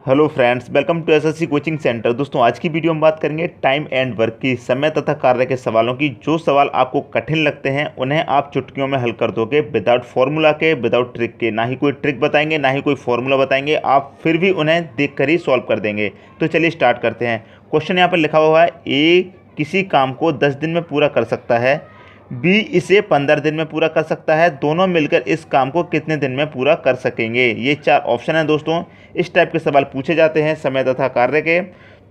Hello friends, welcome to SSC coaching centre. दोस्तों, आज की वीडियो में बात करेंगे टाइम एंड वर्क की, समय तथा कार्य के सवालों की। जो सवाल आपको कठिन लगते हैं उन्हें आप चुटकियों में हल कर दोगे, विदाउट फॉर्मूला के, विदाउट ट्रिक के। ना ही कोई ट्रिक बताएंगे, ना ही कोई फॉर्मूला बताएंगे, आप फिर भी उन्हें देख कर ही सॉल्व कर देंगे। तो चलिए स्टार्ट करते हैं। क्वेश्चन यहाँ पर लिखा हुआ है, ए किसी काम को 10 दिन में पूरा कर सकता है, बी इसे 15 दिन में पूरा कर सकता है। दोनों मिलकर इस काम को कितने दिन में पूरा कर सकेंगे? ये 4 ऑप्शन हैं दोस्तों। इस टाइप के सवाल पूछे जाते हैं समय तथा कार्य के।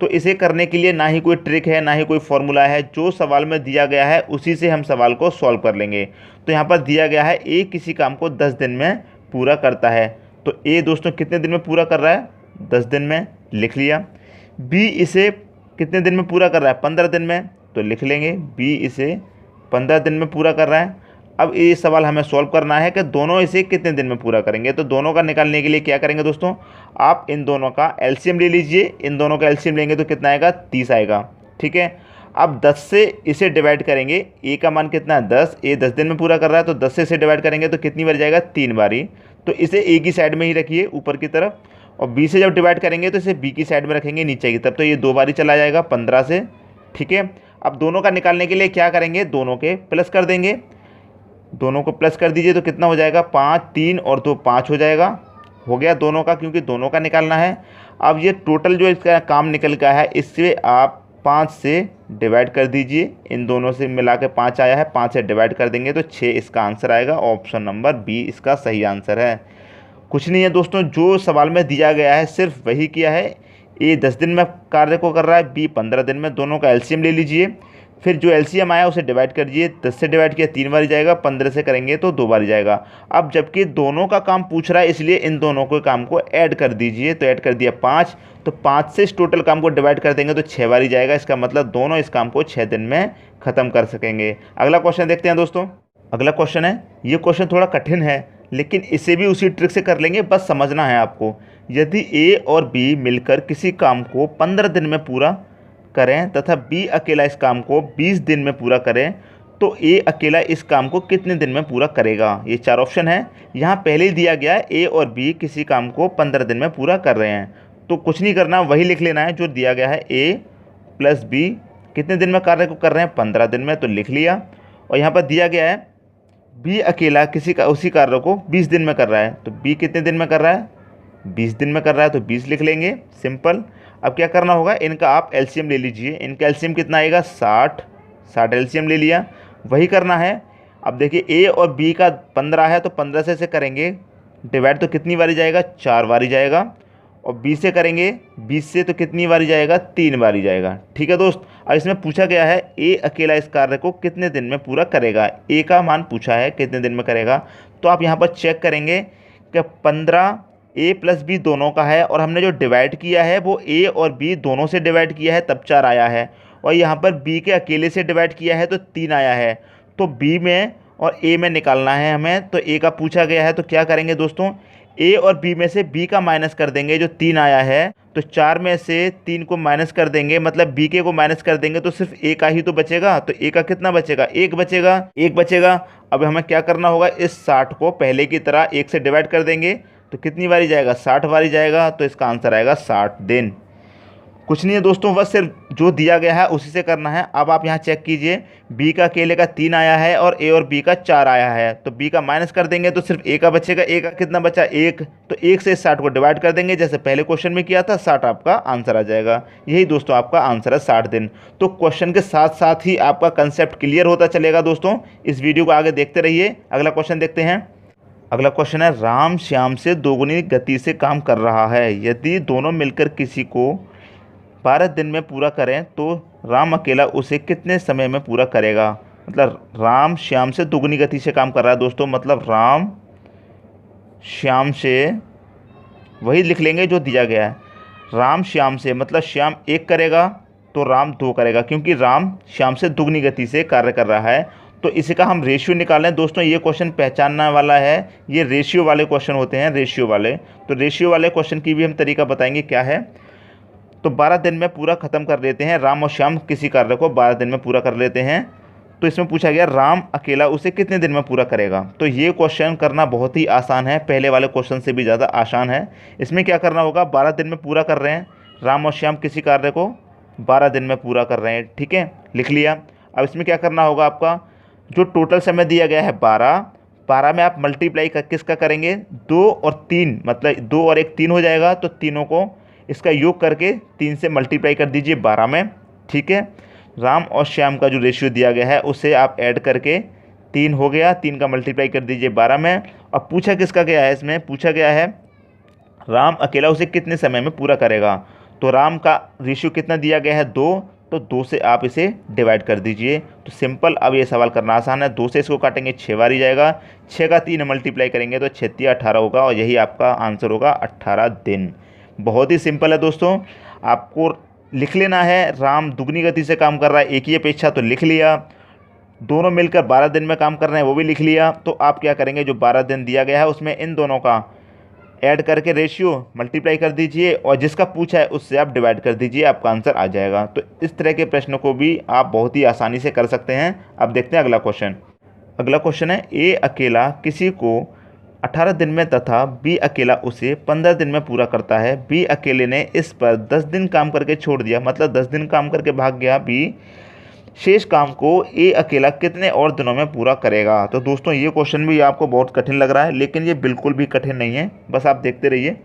तो इसे करने के लिए ना ही कोई ट्रिक है, ना ही कोई फॉर्मूला है। जो सवाल में दिया गया है उसी से हम सवाल को सॉल्व कर लेंगे। तो यहाँ पर दिया गया है, ए किसी काम को 10 दिन में पूरा करता है। तो ए दोस्तों कितने दिन में पूरा कर रहा है? 10 दिन में, लिख लिया। बी इसे कितने दिन में पूरा कर रहा है? 15 दिन में, तो लिख लेंगे बी इसे 15 दिन में पूरा कर रहा है। अब ये सवाल हमें सॉल्व करना है कि दोनों इसे कितने दिन में पूरा करेंगे। तो दोनों का निकालने के लिए क्या करेंगे दोस्तों, आप इन दोनों का एलसीएम ले लीजिए। इन दोनों का एलसीएम लेंगे तो कितना आएगा? 30 आएगा। ठीक है, अब 10 से इसे डिवाइड करेंगे। ए का मान कितना है? 10। ए 10 दिन में पूरा कर रहा है, तो 10 से इसे डिवाइड करेंगे तो कितनी बार जाएगा? 3 बारी। तो इसे ए की साइड में ही रखिए, ऊपर की तरफ। और बी से जब डिवाइड करेंगे तो इसे बी की साइड में रखेंगे, नीचे की तरफ। तो ये 2 बारी चला जाएगा 15 से। ठीक है, अब दोनों का निकालने के लिए क्या करेंगे, दोनों के प्लस कर देंगे। दोनों को प्लस कर दीजिए तो कितना हो जाएगा? 5, 3 और 2 5 हो जाएगा। हो गया दोनों का, क्योंकि दोनों का निकालना है। अब ये टोटल जो इसका काम निकल गया है, इससे आप 5 से डिवाइड कर दीजिए। इन दोनों से मिला के 5 आया है, 5 से डिवाइड कर देंगे तो 6 इसका आंसर आएगा। ऑप्शन नंबर बी इसका सही आंसर है। कुछ नहीं है दोस्तों, जो सवाल में दिया गया है सिर्फ वही किया है। ए 10 दिन में कार्य को कर रहा है, बी 15 दिन में। दोनों का एलसीएम ले लीजिए, फिर जो एलसीएम आया उसे डिवाइड कर दीजिए। 10 से डिवाइड किया 3 बार जाएगा, 15 से करेंगे तो 2 बार जाएगा। अब जबकि दोनों का काम पूछ रहा है, इसलिए इन दोनों के काम को ऐड कर दीजिए। तो ऐड कर दिया 5, तो 5 से इस टोटल काम को डिवाइड कर देंगे तो 6 बार जाएगा। इसका मतलब दोनों इस काम को 6 दिन में ख़त्म कर सकेंगे। अगला क्वेश्चन देखते हैं दोस्तों। अगला क्वेश्चन है, ये क्वेश्चन थोड़ा कठिन है, लेकिन इसे भी उसी ट्रिक से कर लेंगे, बस समझना है आपको। यदि ए और बी मिलकर किसी काम को 15 दिन में पूरा करें तथा बी अकेला इस काम को 20 दिन में पूरा करें, तो ए अकेला इस काम को कितने दिन में पूरा करेगा? ये 4 ऑप्शन है। यहाँ पहले ही दिया गया है, ए और बी किसी काम को 15 दिन में पूरा कर रहे हैं। तो कुछ नहीं करना, वही लिख लेना है जो दिया गया है। ए प्लस बी कितने दिन में कार्य को कर रहे हैं? 15 दिन में, तो लिख लिया। और यहाँ पर दिया गया है, बी अकेला उसी कार्य को 20 दिन में कर रहा है। तो बी कितने दिन में कर रहा है? 20 दिन में कर रहा है, तो 20 लिख लेंगे, सिंपल। अब क्या करना होगा, इनका आप एलसीएम ले लीजिए। इनका एलसीएम कितना आएगा? 60 एलसीएम ले लिया, वही करना है। अब देखिए, ए और बी का 15 है, तो 15 से करेंगे डिवाइड, तो कितनी बारी जाएगा? 4 बारी जाएगा। और 20 से करेंगे, 20 से तो कितनी बारी जाएगा? 3 बारी जाएगा। ठीक है दोस्त, अब इसमें पूछा गया है ए अकेला इस कार्य को कितने दिन में पूरा करेगा। ए का मान पूछा है कितने दिन में करेगा। तो आप यहाँ पर चेक करेंगे कि 15 ए प्लस बी दोनों का है, और हमने जो डिवाइड किया है वो ए और बी दोनों से डिवाइड किया है, तब 4 आया है। और यहाँ पर बी के अकेले से डिवाइड किया है तो 3 आया है। तो बी में और ए में निकालना है हमें। तो ए का पूछा गया है, तो क्या करेंगे दोस्तों, ए और बी में से बी का माइनस कर देंगे, जो 3 आया है। तो 4 में से 3 को माइनस कर देंगे, मतलब बी के को माइनस कर देंगे, तो सिर्फ ए का ही तो बचेगा। तो ए का कितना बचेगा? 1 बचेगा, 1 बचेगा। अब हमें क्या करना होगा, इस 60 को पहले की तरह 1 से डिवाइड कर देंगे, तो कितनी बारी जाएगा? 60 बारी जाएगा। तो इसका आंसर आएगा 60 दिन। कुछ नहीं है दोस्तों, बस सिर्फ जो दिया गया है उसी से करना है। अब आप यहाँ चेक कीजिए, बी का अकेले का 3 आया है और ए और बी का 4 आया है। तो बी का माइनस कर देंगे तो सिर्फ ए का बचेगा। ए का कितना बचा? 1। तो 1 से 60 को डिवाइड कर देंगे, जैसे पहले क्वेश्चन में किया था। 60 आपका आंसर आ जाएगा। यही दोस्तों आपका आंसर है, 60 दिन। तो क्वेश्चन के साथ साथ ही आपका कंसेप्ट क्लियर होता चलेगा दोस्तों। इस वीडियो को आगे देखते रहिए। अगला क्वेश्चन देखते हैं। अगला क्वेश्चन है, राम श्याम से दोगुनी गति से काम कर रहा है। यदि दोनों मिलकर किसी को 12 दिन में पूरा करें तो राम अकेला उसे कितने समय में पूरा करेगा? मतलब राम श्याम से दोगुनी गति से काम कर रहा है दोस्तों, मतलब राम श्याम से, वही लिख लेंगे जो दिया गया है। राम श्याम से मतलब श्याम 1 करेगा तो राम 2 करेगा, क्योंकि राम श्याम से दुगनी गति से कार्य कर रहा है। तो इसी का हम रेशियो निकालें दोस्तों। ये क्वेश्चन पहचानने वाला है, ये रेशियो वाले क्वेश्चन होते हैं, रेशियो वाले। तो रेशियो वाले क्वेश्चन की भी हम तरीका बताएंगे क्या है। तो 12 दिन में पूरा ख़त्म कर लेते हैं, राम और श्याम किसी कार्य को 12 दिन में पूरा कर लेते हैं। तो इसमें पूछा गया राम अकेला उसे कितने दिन में पूरा करेगा। तो ये क्वेश्चन करना बहुत ही आसान है, पहले वाले क्वेश्चन से भी ज़्यादा आसान है। इसमें क्या करना होगा, 12 दिन में पूरा कर रहे हैं, राम और श्याम किसी कार्य को 12 दिन में पूरा कर रहे हैं, ठीक है, लिख लिया। अब इसमें क्या करना होगा, आपका जो टोटल समय दिया गया है 12 में आप मल्टीप्लाई किसका करेंगे, 2 और 3, मतलब 2 और 1 3 हो जाएगा, तो तीनों को इसका योग करके 3 से मल्टीप्लाई कर दीजिए 12 में, ठीक है। राम और श्याम का जो रेशियो दिया गया है उसे आप ऐड करके 3 हो गया, 3 का मल्टीप्लाई कर दीजिए 12 में। अब पूछा किसका गया है, इसमें पूछा गया है राम अकेला उसे कितने समय में पूरा करेगा। तो राम का रेशियो कितना दिया गया है 2, तो 2 से आप इसे डिवाइड कर दीजिए। तो सिंपल, अब ये सवाल करना आसान है, 2 से इसको काटेंगे 6 बार ही जाएगा, 6 का 3 मल्टीप्लाई करेंगे तो 6 × 18 होगा, और यही आपका आंसर होगा 18 दिन। बहुत ही सिंपल है दोस्तों, आपको लिख लेना है। राम दुगनी गति से काम कर रहा है एक ही अपेक्षा, तो लिख लिया। दोनों मिलकर 12 दिन में काम कर रहे हैं, वो भी लिख लिया। तो आप क्या करेंगे, जो 12 दिन दिया गया है उसमें इन दोनों का ऐड करके रेशियो मल्टीप्लाई कर दीजिए, और जिसका पूछा है उससे आप डिवाइड कर दीजिए, आपका आंसर आ जाएगा। तो इस तरह के प्रश्नों को भी आप बहुत ही आसानी से कर सकते हैं। अब देखते हैं अगला क्वेश्चन। अगला क्वेश्चन है, ए अकेला किसी को 18 दिन में तथा बी अकेला उसे 15 दिन में पूरा करता है। बी अकेले ने इस पर 10 दिन काम करके छोड़ दिया, मतलब 10 दिन काम करके भाग गया बी। शेष काम को ए अकेला कितने और दिनों में पूरा करेगा। तो दोस्तों ये क्वेश्चन भी आपको बहुत कठिन लग रहा है, लेकिन ये बिल्कुल भी कठिन नहीं है, बस आप देखते रहिए।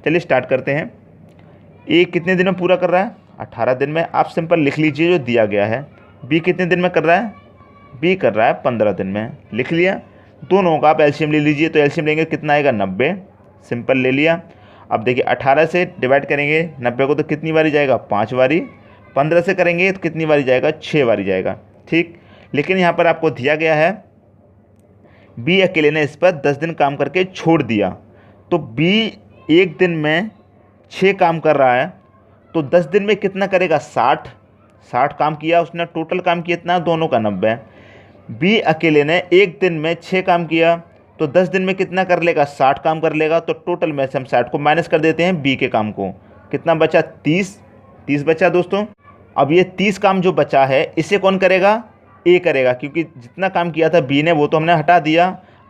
चलिए स्टार्ट करते हैं। ए कितने दिन में पूरा कर रहा है, 18 दिन में। आप सिंपल लिख लीजिए जो दिया गया है। बी कितने दिन में कर रहा है, बी कर रहा है 15 दिन में, लिख लिया। दोनों का आप एलसीएम ले लीजिए, तो एलसीएम लेंगे कितना आएगा 90, सिंपल ले लिया। अब देखिए 18 से डिवाइड करेंगे 90 को तो कितनी बारी जाएगा, 5 बारी। 15 से करेंगे तो कितनी बारी जाएगा, 6 बारी जाएगा, ठीक। लेकिन यहाँ पर आपको दिया गया है बी अकेले ने इस पर 10 दिन काम करके छोड़ दिया। तो बी एक दिन में 6 काम कर रहा है, तो 10 दिन में कितना करेगा, 60 काम किया उसने, टोटल काम किया इतना, दोनों का 90। बी अकेले ने एक दिन में 6 काम किया, तो 10 दिन में कितना कर लेगा, 60 काम कर लेगा। तो टोटल में से हम 60 को माइनस कर देते हैं बी के काम को, कितना बचा, 30 बचा दोस्तों। अब ये 30 काम जो बचा है इसे कौन करेगा, ए करेगा, क्योंकि जितना काम किया था बी ने वो तो हमने हटा दिया।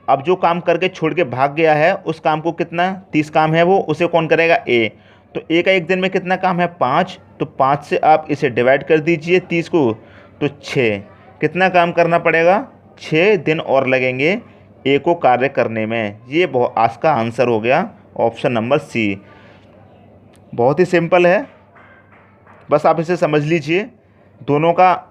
अब जो काम करके छोड़ के भाग गया है उस काम को, कितना 30 काम है वो, उसे कौन करेगा, ए। तो ए का एक दिन में कितना काम है, 5, तो 5 से आप इसे डिवाइड कर दीजिए 30 को, तो 6। कितना काम करना पड़ेगा, 6 दिन और लगेंगे ए को कार्य करने में। ये आज का आंसर हो गया ऑप्शन नंबर सी। बहुत ही सिंपल है, बस आप इसे समझ लीजिए। दोनों का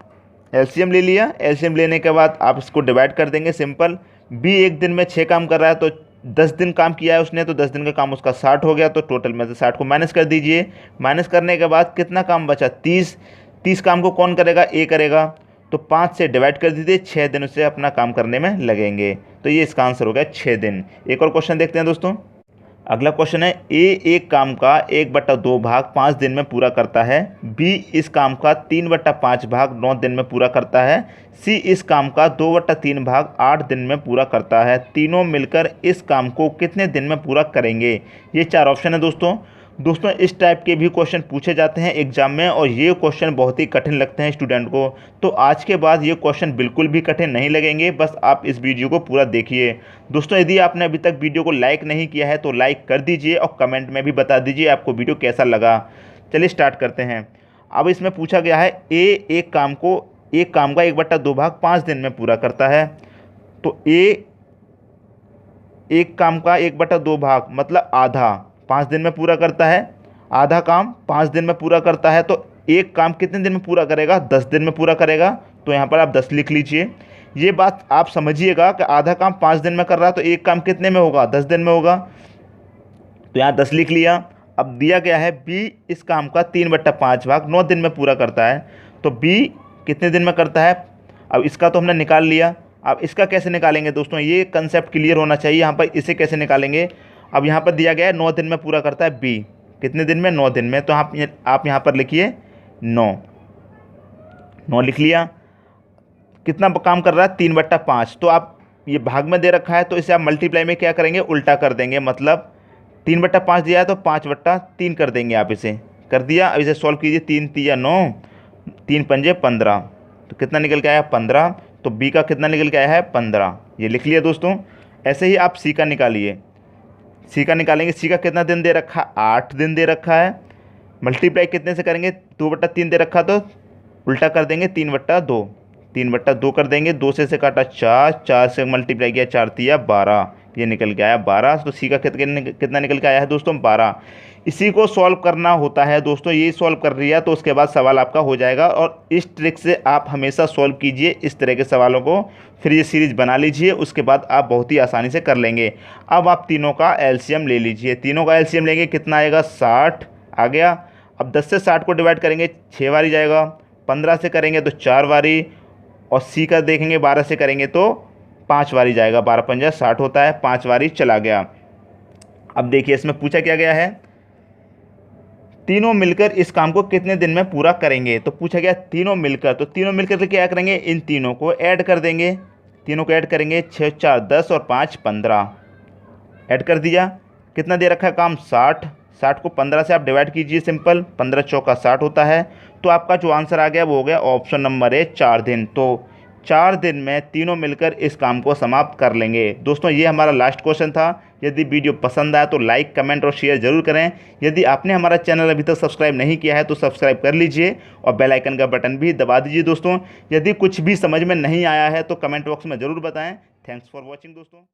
एलसीएम ले लिया, एलसीएम लेने के बाद आप इसको डिवाइड कर देंगे, सिंपल। बी एक दिन में 6 काम कर रहा है, तो 10 दिन काम किया है उसने, तो 10 दिन का काम उसका 60 हो गया, तो टोटल में से 60 को माइनस कर दीजिए। माइनस करने के बाद कितना काम बचा, 30 काम को कौन करेगा, ए करेगा। तो 5 से डिवाइड कर दीजिए, 6 दिन उसे अपना काम करने में लगेंगे। तो ये इसका आंसर हो गया 6 दिन। एक और क्वेश्चन देखते हैं दोस्तों। अगला क्वेश्चन है, ए एक काम का 1/2 भाग 5 दिन में पूरा करता है। बी इस काम का 3/5 भाग 9 दिन में पूरा करता है। सी इस काम का 2/3 भाग 8 दिन में पूरा करता है। तीनों मिलकर इस काम को कितने दिन में पूरा करेंगे। ये 4 ऑप्शन है दोस्तों। इस टाइप के भी क्वेश्चन पूछे जाते हैं एग्जाम में, और ये क्वेश्चन बहुत ही कठिन लगते हैं स्टूडेंट को। तो आज के बाद ये क्वेश्चन बिल्कुल भी कठिन नहीं लगेंगे, बस आप इस वीडियो को पूरा देखिए। दोस्तों यदि आपने अभी तक वीडियो को लाइक नहीं किया है तो लाइक कर दीजिए, और कमेंट में भी बता दीजिए आपको वीडियो कैसा लगा। चलिए स्टार्ट करते हैं। अब इसमें पूछा गया है, ए एक काम का 1/2 भाग 5 दिन में पूरा करता है। तो ए एक काम का 1/2 भाग मतलब आधा 5 दिन में पूरा करता है, आधा काम 5 दिन में पूरा करता है। तो एक काम कितने दिन में पूरा करेगा, 10 दिन में पूरा करेगा। तो यहाँ पर आप 10 लिख लीजिए। ये बात आप समझिएगा कि आधा काम 5 दिन में कर रहा है, तो एक काम कितने में होगा, 10 दिन में होगा। तो यहाँ 10 लिख लिया। अब दिया गया है बी इस काम का 3/5 भाग 9 दिन में पूरा करता है। तो बी कितने दिन में करता है, अब इसका तो हमने निकाल लिया। अब इसका कैसे निकालेंगे दोस्तों, ये कंसेप्ट क्लियर होना चाहिए। यहाँ पर इसे कैसे निकालेंगे, अब यहाँ पर दिया गया है 9 दिन में पूरा करता है बी, कितने दिन में, 9 दिन में। तो आप यहाँ पर लिखिए 9 लिख लिया। कितना काम कर रहा है, 3/5। तो आप ये भाग में दे रखा है, तो इसे आप मल्टीप्लाई में क्या करेंगे, उल्टा कर देंगे। मतलब 3/5 दिया है तो 5/3 कर देंगे, आप इसे कर दिया। अब इसे सॉल्व कीजिए, 3 × 3 = 9, 3 × 5 = 15, तो कितना निकल के आया, 15। तो बी का कितना निकल के आया है 15, ये लिख लिया दोस्तों। ऐसे ही आप सी का निकालिए, सी का निकालेंगे, सी का कितना दिन दे रखा, 8 दिन दे रखा है। मल्टीप्लाई कितने से करेंगे, 2/3 दे रखा, तो उल्टा कर देंगे 3/2, 3/2 कर देंगे, 2 से काटा 4, 4 से मल्टीप्लाई किया 4 तिया 12, ये निकल के आया 12। तो सी का कितना निकल के आया है दोस्तों 12। इसी को सॉल्व करना होता है दोस्तों, ये सॉल्व कर लिया तो उसके बाद सवाल आपका हो जाएगा। और इस ट्रिक से आप हमेशा सॉल्व कीजिए इस तरह के सवालों को, फिर ये सीरीज बना लीजिए, उसके बाद आप बहुत ही आसानी से कर लेंगे। अब आप तीनों का एलसीएम ले लीजिए, तीनों का एलसीएम लेंगे, कितना आएगा 60 आ गया। अब 10 से 60 को डिवाइड करेंगे 6 बारी जाएगा, 15 से करेंगे तो 4 बारी, और सी का देखेंगे 12 से करेंगे तो 5 बारी जाएगा, 12 पंजा 60 होता है, 5 बारी चला गया। अब देखिए इसमें पूछा क्या गया है, तीनों मिलकर इस काम को कितने दिन में पूरा करेंगे। तो पूछा गया तीनों मिलकर, तो तीनों मिलकर के क्या करेंगे, इन तीनों को ऐड कर देंगे, तीनों को ऐड करेंगे, 6 4 10 और 5 15, ऐड कर दिया। कितना दे रखा है काम 60, 60 को 15 से आप डिवाइड कीजिए, सिंपल 15 चौका 60 होता है। तो आपका जो आंसर आ गया वो हो गया ऑप्शन नंबर है 4 दिन। तो 4 दिन में तीनों मिलकर इस काम को समाप्त कर लेंगे। दोस्तों ये हमारा लास्ट क्वेश्चन था। यदि वीडियो पसंद आया तो लाइक कमेंट और शेयर जरूर करें। यदि आपने हमारा चैनल अभी तक सब्सक्राइब नहीं किया है तो सब्सक्राइब कर लीजिए और बेल आइकन का बटन भी दबा दीजिए दोस्तों। यदि कुछ भी समझ में नहीं आया है तो कमेंट बॉक्स में ज़रूर बताएं। थैंक्स फॉर वॉचिंग दोस्तों।